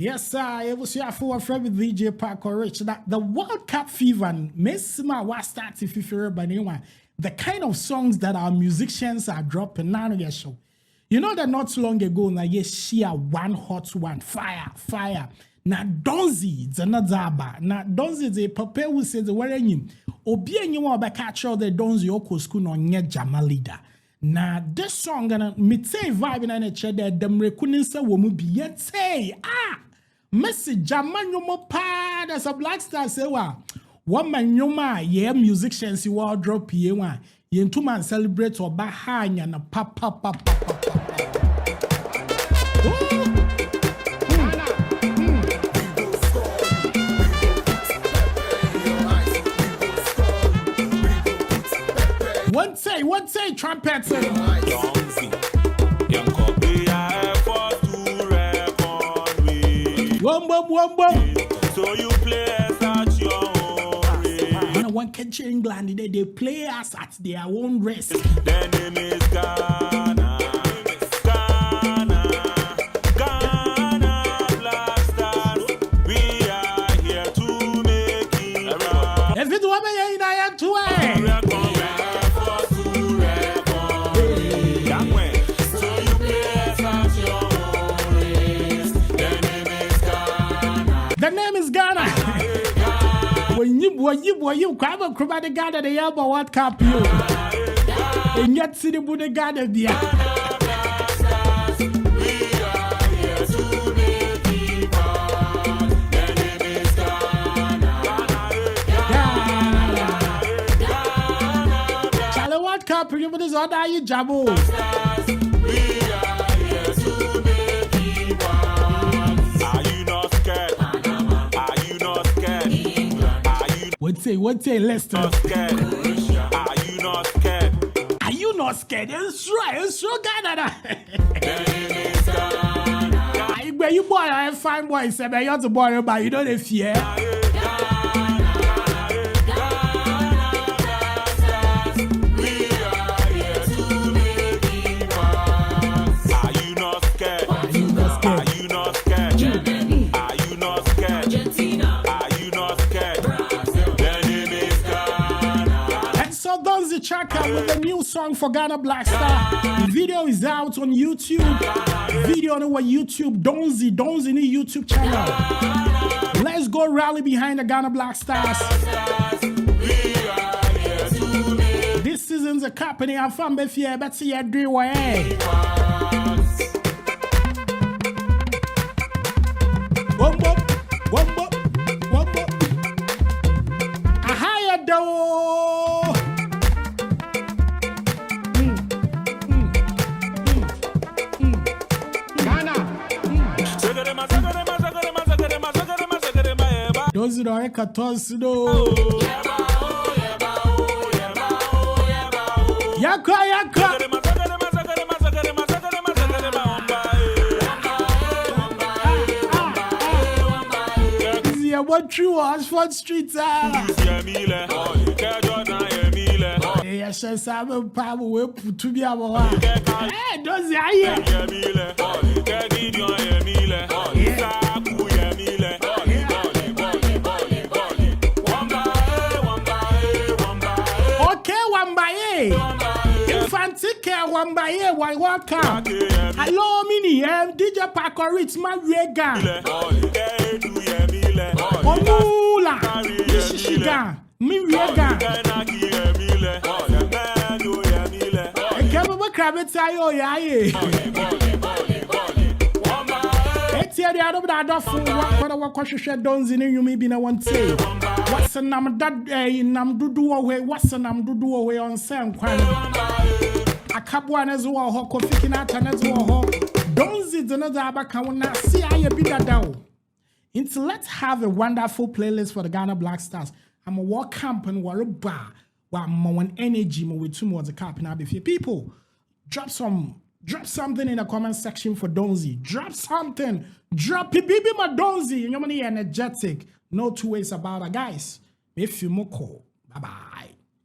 Yes, sir. It was your for friend with DJ Pakorich. That the World Cup fever, Miss Ma was starting if you're the kind of songs that our musicians are dropping now on your show. You know that not so long ago, now yes, she one hot one, fire. Now Donzy, it's another aba. Now Donzy, the papa who says the where you obi and you want to catch all the Donzy oko school on your Jamalida. Now this song gonna me say vibe in a chair that them reckoning say we be yet say message Jaman mo pa that's a black star say one man yoma yeah musicians you all drop ye one ye 2 man celebrate or bahanya na papa. One say trumpets. Donzy, young copy I for to record with. Wombo. So you play us at your own rate. When one catch England, they play us at their own risk. The name is Ghana. Ghana Black Stars. We are here to make it right. If it's one man in I am to The name is Ghana. When you grab a crowd of Ghana, the elbow what cup you. And yet, see the Buddha Ghana beer. Charlie, what cup you put this other you jabbo? What say, Lester? Are you not scared? Are you not scared? It's true, Ghana. You boy, I have fine boys. I you're the boy, but you don't fear. Donzy Chaka with a new song for Ghana Black Star. The video is out on YouTube. Video on our YouTube. Donzy new YouTube channel. Let's go rally behind the Ghana Black Stars. This season's a company. I'm from Befia. But see you do way. Wombo. A higher door. Donzy no eka toss no. Yaka. Yeah, what true Ashford Street yeah, she said I'm power we put to be our hey, Donzy Infantique one by a while welcome. Hello, mini DJ Pakorich my rega. Omula Mishiga mi rega. I can't remember crabby tayo yaye. The other that for what Donzy you may be no one say. What's a name that nam do away? What's a name do away on Sam Kwan? A cabwan as well, Hoko Fikin out and as well. Donzy the another abacana see I be that down. Until let's have a wonderful playlist for the Ghana Black Stars. I'm a walk camp and war a bar while more energy more with 2 more the cap and I'll be few people. Drop something in the comment section for Donzy. Drop something. Drop it, baby, my Donzy. You're energetic. No 2 ways about it, guys. If you more call. Bye-bye.